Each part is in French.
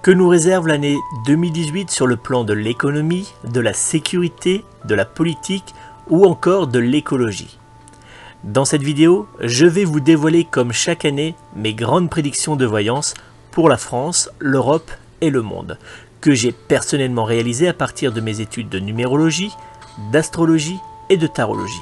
Que nous réserve l'année 2018 sur le plan de l'économie, de la sécurité, de la politique ou encore de l'écologie? Dans cette vidéo, je vais vous dévoiler comme chaque année mes grandes prédictions de voyance pour la France, l'Europe et le monde, que j'ai personnellement réalisées à partir de mes études de numérologie, d'astrologie et de tarologie.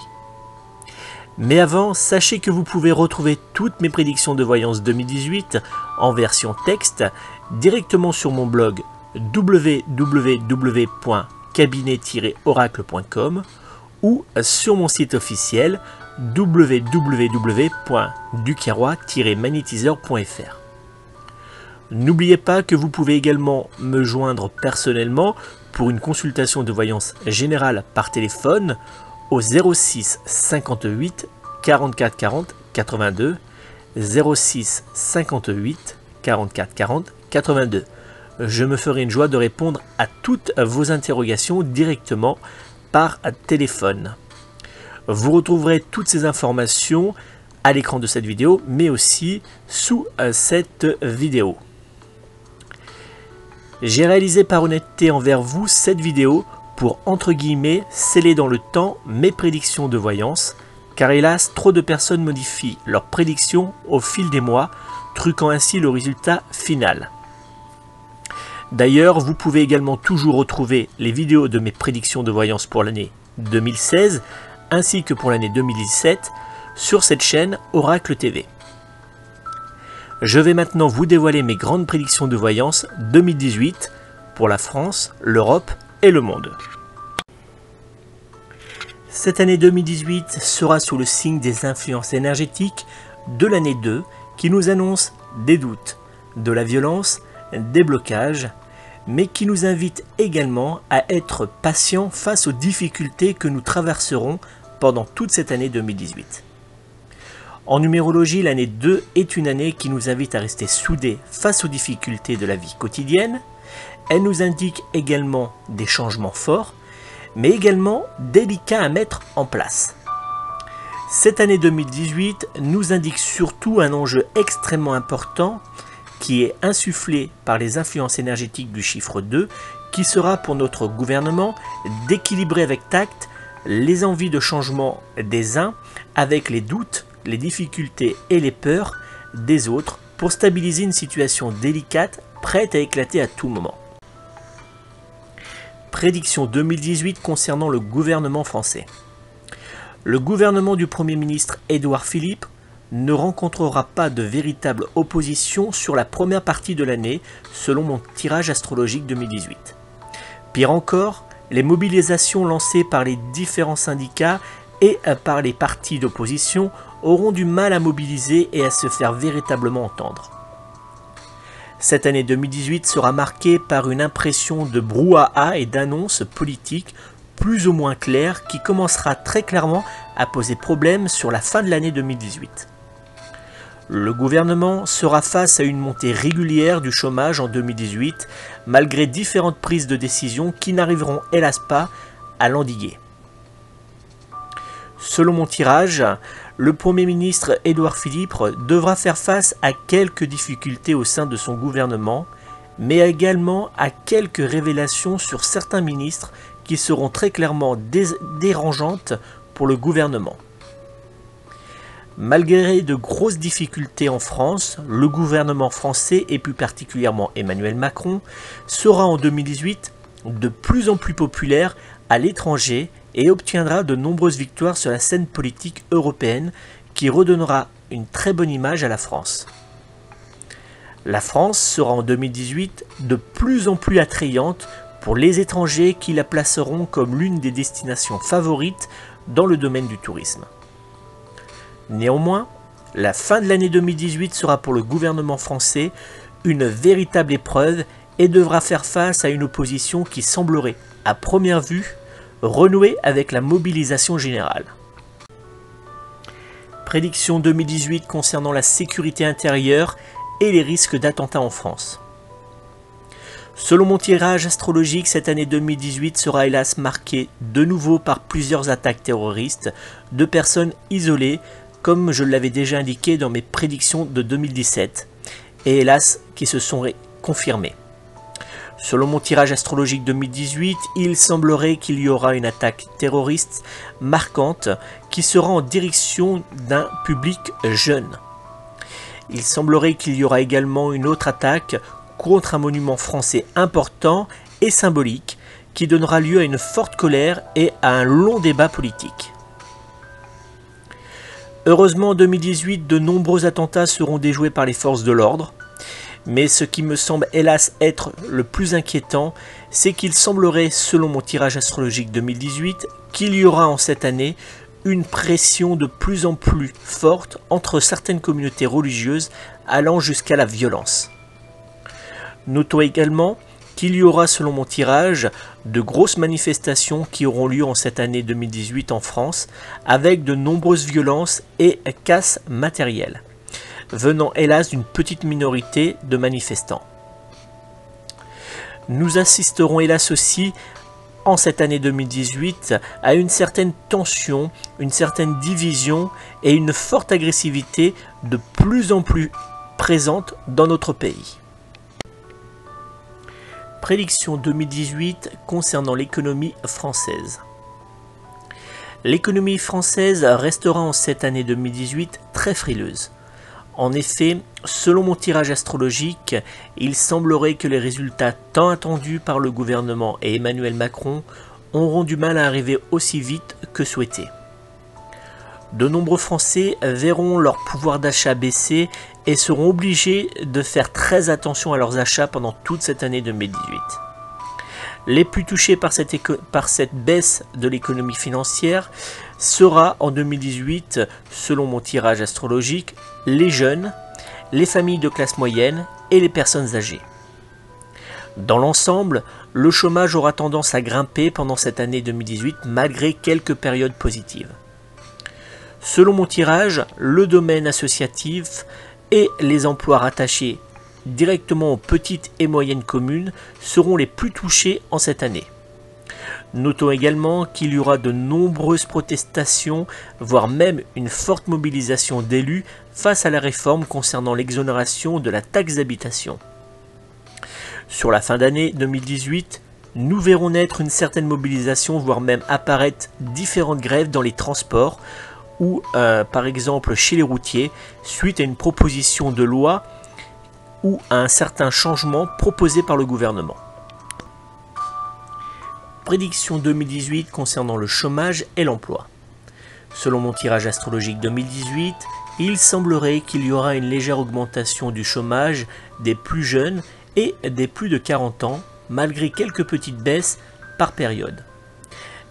Mais avant, sachez que vous pouvez retrouver toutes mes prédictions de voyance 2018 en version texte directement sur mon blog www.cabinet-oracle.com ou sur mon site officiel www.ducarrois-magnétiseur.fr. N'oubliez pas que vous pouvez également me joindre personnellement pour une consultation de voyance générale par téléphone au 06 58 44 40 82 06 58 44 40 82. Je me ferai une joie de répondre à toutes vos interrogations directement par téléphone. Vous retrouverez toutes ces informations à l'écran de cette vidéo, mais aussi sous cette vidéo. J'ai réalisé par honnêteté envers vous cette vidéo pour, entre guillemets, sceller dans le temps mes prédictions de voyance, car hélas, trop de personnes modifient leurs prédictions au fil des mois, truquant ainsi le résultat final. D'ailleurs, vous pouvez également toujours retrouver les vidéos de mes prédictions de voyance pour l'année 2016, ainsi que pour l'année 2017, sur cette chaîne Oracle TV. Je vais maintenant vous dévoiler mes grandes prédictions de voyance 2018 pour la France, l'Europe et le monde. Cette année 2018 sera sous le signe des influences énergétiques de l'année 2 qui nous annonce des doutes, de la violence, des blocages, mais qui nous invite également à être patients face aux difficultés que nous traverserons pendant toute cette année 2018. En numérologie, l'année 2 est une année qui nous invite à rester soudés face aux difficultés de la vie quotidienne. Elle nous indique également des changements forts, mais également délicats à mettre en place. Cette année 2018 nous indique surtout un enjeu extrêmement important qui est insufflé par les influences énergétiques du chiffre 2, qui sera pour notre gouvernement d'équilibrer avec tact les envies de changement des uns avec les doutes, les difficultés et les peurs des autres pour stabiliser une situation délicate prête à éclater à tout moment. Prédiction 2018 concernant le gouvernement français. Le gouvernement du Premier ministre Édouard Philippe ne rencontrera pas de véritable opposition sur la première partie de l'année selon mon tirage astrologique 2018. Pire encore, les mobilisations lancées par les différents syndicats et par les partis d'opposition auront du mal à mobiliser et à se faire véritablement entendre. Cette année 2018 sera marquée par une impression de brouhaha et d'annonces politiques plus ou moins claires qui commencera très clairement à poser problème sur la fin de l'année 2018. Le gouvernement sera face à une montée régulière du chômage en 2018 malgré différentes prises de décision qui n'arriveront hélas pas à l'endiguer. Selon mon tirage, le Premier ministre Édouard Philippe devra faire face à quelques difficultés au sein de son gouvernement, mais également à quelques révélations sur certains ministres qui seront très clairement dérangeantes pour le gouvernement. Malgré de grosses difficultés en France, le gouvernement français et plus particulièrement Emmanuel Macron sera en 2018 de plus en plus populaire à l'étranger et obtiendra de nombreuses victoires sur la scène politique européenne qui redonnera une très bonne image à la France. La France sera en 2018 de plus en plus attrayante pour les étrangers qui la placeront comme l'une des destinations favorites dans le domaine du tourisme. Néanmoins, la fin de l'année 2018 sera pour le gouvernement français une véritable épreuve et devra faire face à une opposition qui semblerait, à première vue, renouer avec la mobilisation générale. Prédiction 2018 concernant la sécurité intérieure et les risques d'attentats en France. Selon mon tirage astrologique, cette année 2018 sera hélas marquée de nouveau par plusieurs attaques terroristes de personnes isolées, comme je l'avais déjà indiqué dans mes prédictions de 2017, et hélas qui se sont confirmées. Selon mon tirage astrologique 2018, il semblerait qu'il y aura une attaque terroriste marquante qui sera en direction d'un public jeune. Il semblerait qu'il y aura également une autre attaque contre un monument français important et symbolique qui donnera lieu à une forte colère et à un long débat politique. Heureusement, en 2018, de nombreux attentats seront déjoués par les forces de l'ordre. Mais ce qui me semble hélas être le plus inquiétant, c'est qu'il semblerait, selon mon tirage astrologique 2018, qu'il y aura en cette année une pression de plus en plus forte entre certaines communautés religieuses allant jusqu'à la violence. Notons également qu'il y aura, selon mon tirage, de grosses manifestations qui auront lieu en cette année 2018 en France, avec de nombreuses violences et casses matérielles, venant hélas d'une petite minorité de manifestants. Nous assisterons hélas aussi, en cette année 2018, à une certaine tension, une certaine division et une forte agressivité de plus en plus présente dans notre pays. Prédiction 2018 concernant l'économie française. L'économie française restera en cette année 2018 très frileuse. En effet, selon mon tirage astrologique, il semblerait que les résultats tant attendus par le gouvernement et Emmanuel Macron auront du mal à arriver aussi vite que souhaité. De nombreux Français verront leur pouvoir d'achat baisser et seront obligés de faire très attention à leurs achats pendant toute cette année 2018. Les plus touchés par cette baisse de l'économie financière sera en 2018, selon mon tirage astrologique, les jeunes, les familles de classe moyenne et les personnes âgées. Dans l'ensemble, le chômage aura tendance à grimper pendant cette année 2018 malgré quelques périodes positives. Selon mon tirage, le domaine associatif et les emplois rattachés directement aux petites et moyennes communes seront les plus touchés en cette année. Notons également qu'il y aura de nombreuses protestations, voire même une forte mobilisation d'élus face à la réforme concernant l'exonération de la taxe d'habitation. Sur la fin d'année 2018, nous verrons naître une certaine mobilisation, voire même apparaître différentes grèves dans les transports ou par exemple chez les routiers, suite à une proposition de loi ou à un certain changement proposé par le gouvernement. Prédiction 2018 concernant le chômage et l'emploi. Selon mon tirage astrologique 2018, il semblerait qu'il y aura une légère augmentation du chômage des plus jeunes et des plus de 40 ans, malgré quelques petites baisses par période.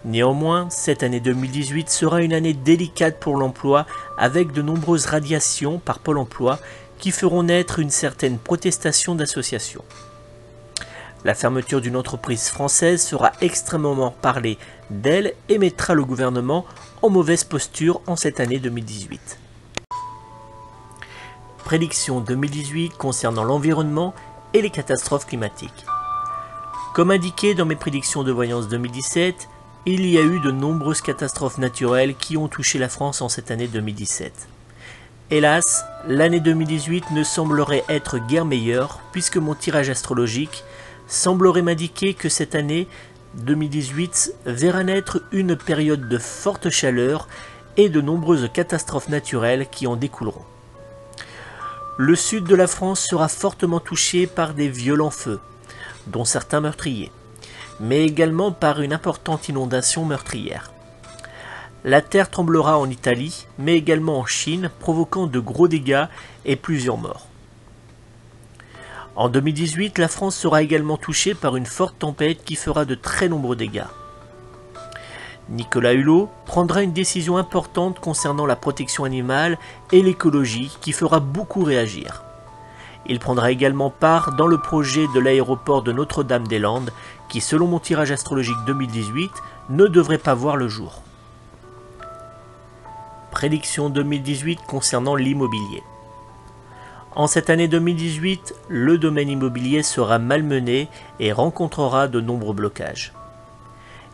Néanmoins, cette année 2018 sera une année délicate pour l'emploi, avec de nombreuses radiations par Pôle emploi qui feront naître une certaine protestation d'associations. La fermeture d'une entreprise française sera extrêmement parlée d'elle et mettra le gouvernement en mauvaise posture en cette année 2018. Prédiction 2018 concernant l'environnement et les catastrophes climatiques. Comme indiqué dans mes prédictions de voyance 2017, il y a eu de nombreuses catastrophes naturelles qui ont touché la France en cette année 2017. Hélas, l'année 2018 ne semblerait être guère meilleure puisque mon tirage astrologique semblerait m'indiquer que cette année 2018 verra naître une période de forte chaleur et de nombreuses catastrophes naturelles qui en découleront. Le sud de la France sera fortement touché par des violents feux, dont certains meurtriers, mais également par une importante inondation meurtrière. La terre tremblera en Italie, mais également en Chine, provoquant de gros dégâts et plusieurs morts. En 2018, la France sera également touchée par une forte tempête qui fera de très nombreux dégâts. Nicolas Hulot prendra une décision importante concernant la protection animale et l'écologie qui fera beaucoup réagir. Il prendra également part dans le projet de l'aéroport de Notre-Dame-des-Landes qui, selon mon tirage astrologique 2018, ne devrait pas voir le jour. Prédiction 2018 concernant l'immobilier. En cette année 2018, le domaine immobilier sera malmené et rencontrera de nombreux blocages.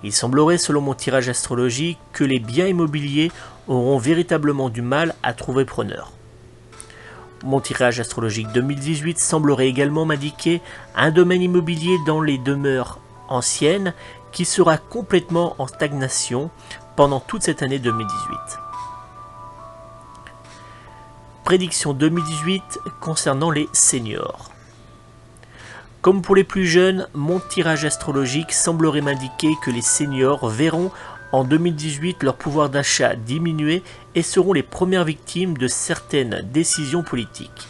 Il semblerait, selon mon tirage astrologique, que les biens immobiliers auront véritablement du mal à trouver preneur. Mon tirage astrologique 2018 semblerait également m'indiquer un domaine immobilier dans les demeures anciennes qui sera complètement en stagnation pendant toute cette année 2018. Prédiction 2018 concernant les seniors. Comme pour les plus jeunes, mon tirage astrologique semblerait m'indiquer que les seniors verront en 2018 leur pouvoir d'achat diminuer et seront les premières victimes de certaines décisions politiques.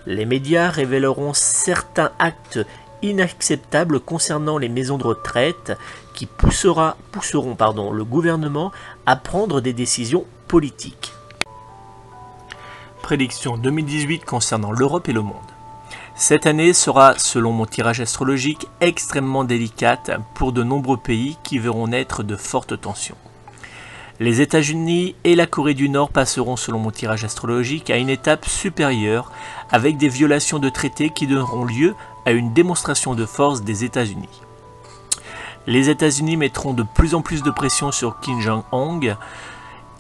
Les médias révéleront certains actes inacceptables concernant les maisons de retraite qui pousseront le gouvernement à prendre des décisions politiques. Prédiction 2018 concernant l'Europe et le monde. Cette année sera, selon mon tirage astrologique, extrêmement délicate pour de nombreux pays qui verront naître de fortes tensions. Les États-Unis et la Corée du Nord passeront, selon mon tirage astrologique, à une étape supérieure avec des violations de traités qui donneront lieu à une démonstration de force des États-Unis. Les États-Unis mettront de plus en plus de pression sur Kim Jong-un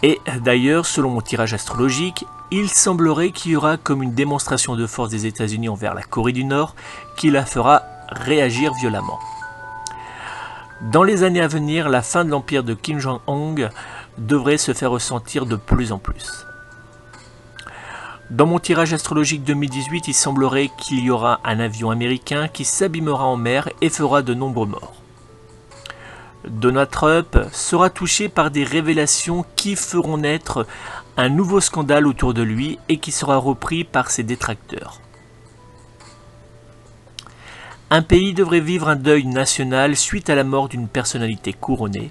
et d'ailleurs, selon mon tirage astrologique, il semblerait qu'il y aura comme une démonstration de force des États-Unis envers la Corée du Nord qui la fera réagir violemment. Dans les années à venir, la fin de l'empire de Kim Jong-un devrait se faire ressentir de plus en plus. Dans mon tirage astrologique 2018, il semblerait qu'il y aura un avion américain qui s'abîmera en mer et fera de nombreux morts. Donald Trump sera touché par des révélations qui feront naître un nouveau scandale autour de lui et qui sera repris par ses détracteurs. Un pays devrait vivre un deuil national suite à la mort d'une personnalité couronnée.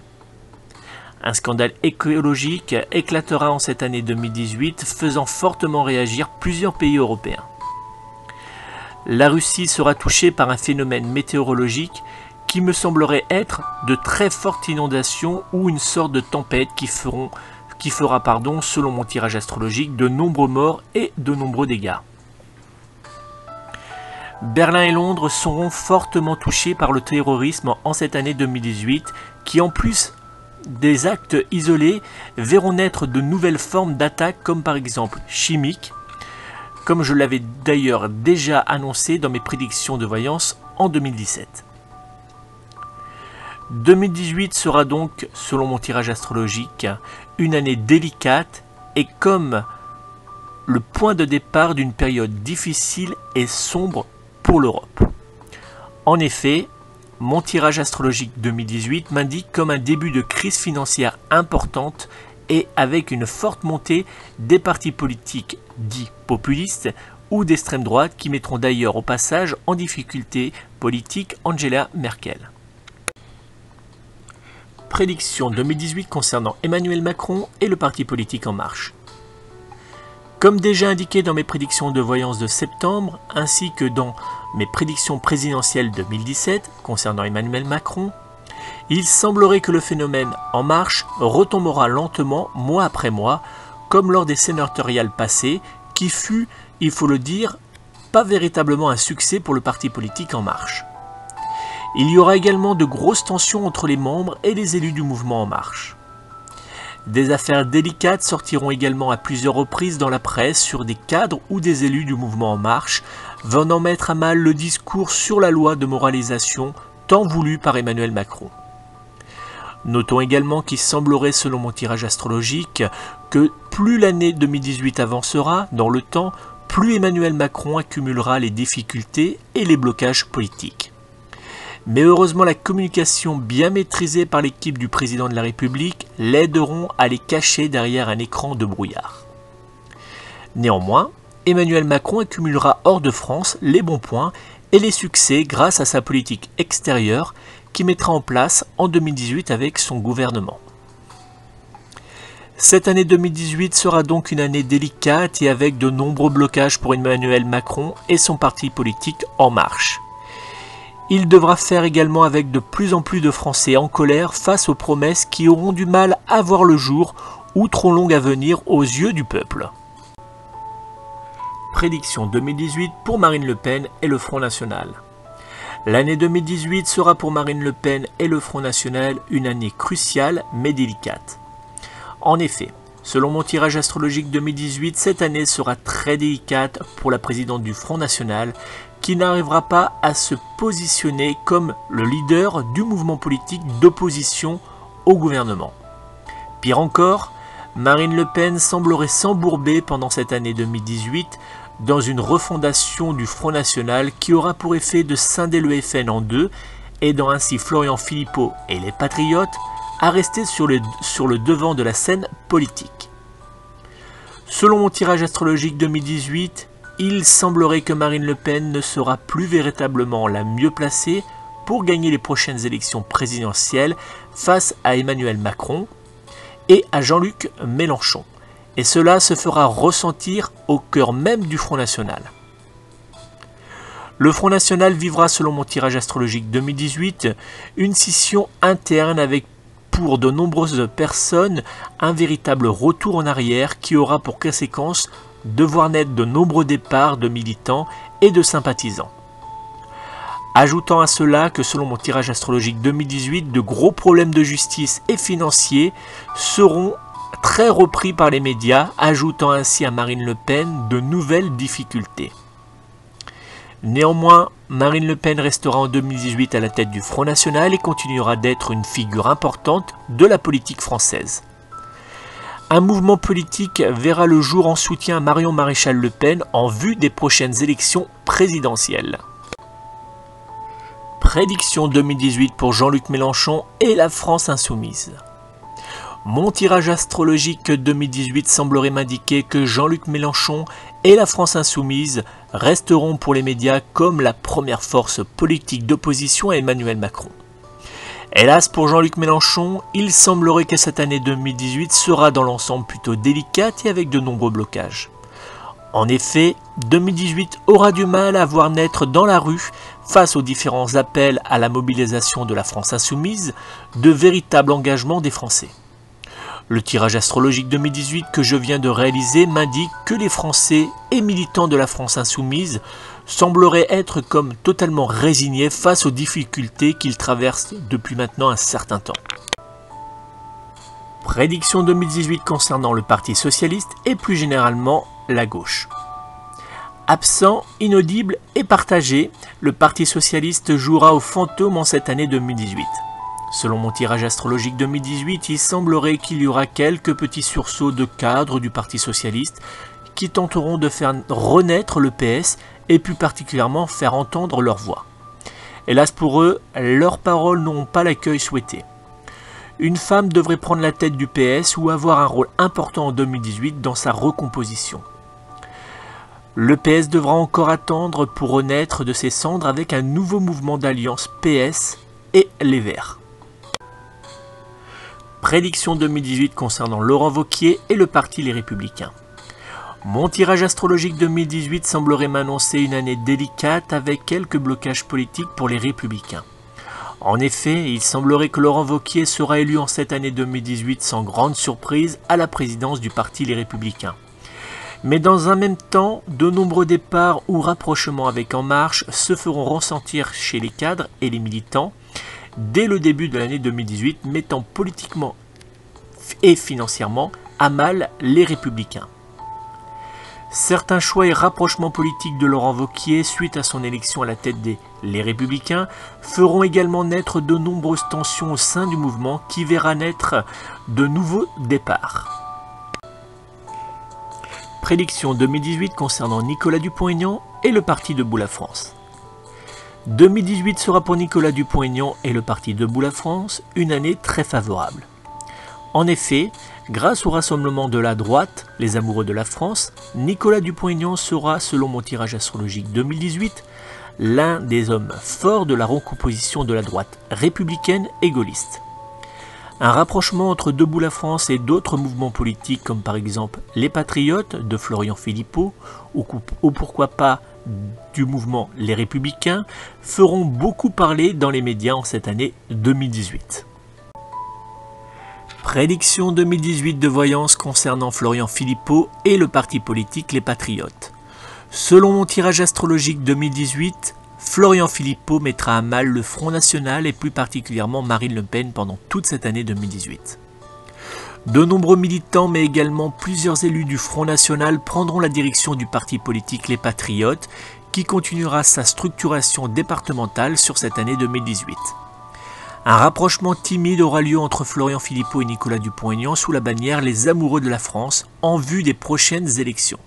Un scandale écologique éclatera en cette année 2018, faisant fortement réagir plusieurs pays européens. La Russie sera touchée par un phénomène météorologique qui me semblerait être de très fortes inondations ou une sorte de tempête qui fera, selon mon tirage astrologique, de nombreux morts et de nombreux dégâts. Berlin et Londres seront fortement touchés par le terrorisme en cette année 2018, qui en plus des actes isolés verront naître de nouvelles formes d'attaques comme par exemple chimiques, comme je l'avais d'ailleurs déjà annoncé dans mes prédictions de voyance en 2017. 2018 sera donc, selon mon tirage astrologique, une année délicate et comme le point de départ d'une période difficile et sombre pour l'Europe. En effet, mon tirage astrologique 2018 m'indique comme un début de crise financière importante et avec une forte montée des partis politiques dits populistes ou d'extrême droite qui mettront d'ailleurs au passage en difficulté politique Angela Merkel. Prédiction 2018 concernant Emmanuel Macron et le parti politique En Marche. Comme déjà indiqué dans mes prédictions de voyance de septembre, ainsi que dans mes prédictions présidentielles 2017 concernant Emmanuel Macron, il semblerait que le phénomène En Marche retombera lentement mois après mois, comme lors des sénatoriales passées, qui fut, il faut le dire, pas véritablement un succès pour le parti politique En Marche. Il y aura également de grosses tensions entre les membres et les élus du mouvement En Marche. Des affaires délicates sortiront également à plusieurs reprises dans la presse sur des cadres ou des élus du mouvement En Marche, venant mettre à mal le discours sur la loi de moralisation tant voulu par Emmanuel Macron. Notons également qu'il semblerait, selon mon tirage astrologique, que plus l'année 2018 avancera dans le temps, plus Emmanuel Macron accumulera les difficultés et les blocages politiques. Mais heureusement, la communication bien maîtrisée par l'équipe du président de la République l'aideront à les cacher derrière un écran de brouillard. Néanmoins, Emmanuel Macron accumulera hors de France les bons points et les succès grâce à sa politique extérieure qu'il mettra en place en 2018 avec son gouvernement. Cette année 2018 sera donc une année délicate et avec de nombreux blocages pour Emmanuel Macron et son parti politique En Marche. Il devra faire également avec de plus en plus de Français en colère face aux promesses qui auront du mal à voir le jour ou trop longues à venir aux yeux du peuple. Prédiction 2018 pour Marine Le Pen et le Front National. L'année 2018 sera pour Marine Le Pen et le Front National une année cruciale mais délicate. En effet, Selon mon tirage astrologique 2018, cette année sera très délicate pour la présidente du Front National qui n'arrivera pas à se positionner comme le leader du mouvement politique d'opposition au gouvernement. Pire encore, Marine Le Pen semblerait s'embourber pendant cette année 2018 dans une refondation du Front National qui aura pour effet de scinder le FN en deux, aidant ainsi Florian Philippot et les Patriotes à rester sur le devant de la scène politique. Selon mon tirage astrologique 2018, il semblerait que Marine Le Pen ne sera plus véritablement la mieux placée pour gagner les prochaines élections présidentielles face à Emmanuel Macron et à Jean-Luc Mélenchon. Et cela se fera ressentir au cœur même du Front National. Le Front National vivra, selon mon tirage astrologique 2018, une scission interne avec pour de nombreuses personnes un véritable retour en arrière qui aura pour conséquence de voir naître de nombreux départs de militants et de sympathisants. Ajoutant à cela que selon mon tirage astrologique 2018, de gros problèmes de justice et financiers seront très repris par les médias, ajoutant ainsi à Marine Le Pen de nouvelles difficultés. Néanmoins, Marine Le Pen restera en 2018 à la tête du Front National et continuera d'être une figure importante de la politique française. Un mouvement politique verra le jour en soutien à Marion Maréchal Le Pen en vue des prochaines élections présidentielles. Prédiction 2018 pour Jean-Luc Mélenchon et la France insoumise. Mon tirage astrologique 2018 semblerait m'indiquer que Jean-Luc Mélenchon et la France insoumise resteront pour les médias comme la première force politique d'opposition à Emmanuel Macron. Hélas pour Jean-Luc Mélenchon, il semblerait que cette année 2018 sera dans l'ensemble plutôt délicate et avec de nombreux blocages. En effet, 2018 aura du mal à voir naître dans la rue, face aux différents appels à la mobilisation de la France insoumise, de véritables engagements des Français. Le tirage astrologique 2018 que je viens de réaliser m'indique que les Français et militants de la France insoumise sembleraient être comme totalement résignés face aux difficultés qu'ils traversent depuis maintenant un certain temps. Prédiction 2018 concernant le Parti socialiste et plus généralement la gauche. Absent, inaudible et partagé, le Parti socialiste jouera au fantôme en cette année 2018. Selon mon tirage astrologique 2018, il semblerait qu'il y aura quelques petits sursauts de cadres du Parti socialiste qui tenteront de faire renaître le PS et plus particulièrement faire entendre leur voix. Hélas pour eux, leurs paroles n'auront pas l'accueil souhaité. Une femme devrait prendre la tête du PS ou avoir un rôle important en 2018 dans sa recomposition. Le PS devra encore attendre pour renaître de ses cendres avec un nouveau mouvement d'alliance PS et les Verts. Prédiction 2018 concernant Laurent Wauquiez et le parti Les Républicains. Mon tirage astrologique 2018 semblerait m'annoncer une année délicate avec quelques blocages politiques pour les Républicains. En effet, il semblerait que Laurent Wauquiez sera élu en cette année 2018 sans grande surprise à la présidence du parti Les Républicains. Mais dans un même temps, de nombreux départs ou rapprochements avec En Marche se feront ressentir chez les cadres et les militants dès le début de l'année 2018, mettant politiquement et financièrement à mal les Républicains. Certains choix et rapprochements politiques de Laurent Wauquiez suite à son élection à la tête des Les Républicains feront également naître de nombreuses tensions au sein du mouvement qui verra naître de nouveaux départs. Prédiction 2018 concernant Nicolas Dupont-Aignan et le parti Debout la France. 2018 sera pour Nicolas Dupont-Aignan et le parti Debout la France une année très favorable. En effet, grâce au rassemblement de la droite, les amoureux de la France, Nicolas Dupont-Aignan sera, selon mon tirage astrologique 2018, l'un des hommes forts de la recomposition de la droite républicaine et gaulliste. Un rapprochement entre Debout la France et d'autres mouvements politiques comme par exemple les Patriotes de Florian Philippot ou pourquoi pas du mouvement Les Républicains feront beaucoup parler dans les médias en cette année 2018. Prédiction 2018 de voyance concernant Florian Philippot et le parti politique Les Patriotes. Selon mon tirage astrologique 2018, Florian Philippot mettra à mal le Front National et plus particulièrement Marine Le Pen pendant toute cette année 2018. De nombreux militants, mais également plusieurs élus du Front National prendront la direction du parti politique Les Patriotes, qui continuera sa structuration départementale sur cette année 2018. Un rapprochement timide aura lieu entre Florian Philippot et Nicolas Dupont-Aignan sous la bannière Les Amoureux de la France en vue des prochaines élections.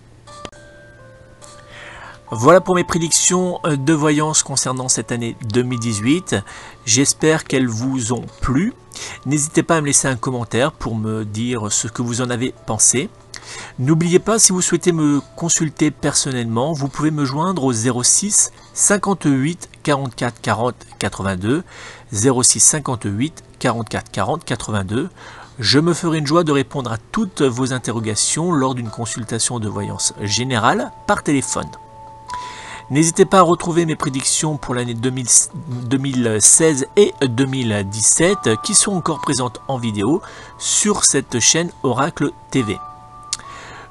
Voilà pour mes prédictions de voyance concernant cette année 2018. J'espère qu'elles vous ont plu. N'hésitez pas à me laisser un commentaire pour me dire ce que vous en avez pensé. N'oubliez pas, si vous souhaitez me consulter personnellement, vous pouvez me joindre au 06 58 44 40 82, 06 58 44 40 82. Je me ferai une joie de répondre à toutes vos interrogations lors d'une consultation de voyance générale par téléphone. N'hésitez pas à retrouver mes prédictions pour l'année 2016 et 2017 qui sont encore présentes en vidéo sur cette chaîne Oracle TV.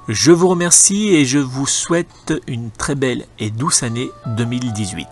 Je vous remercie et je vous souhaite une très belle et douce année 2018.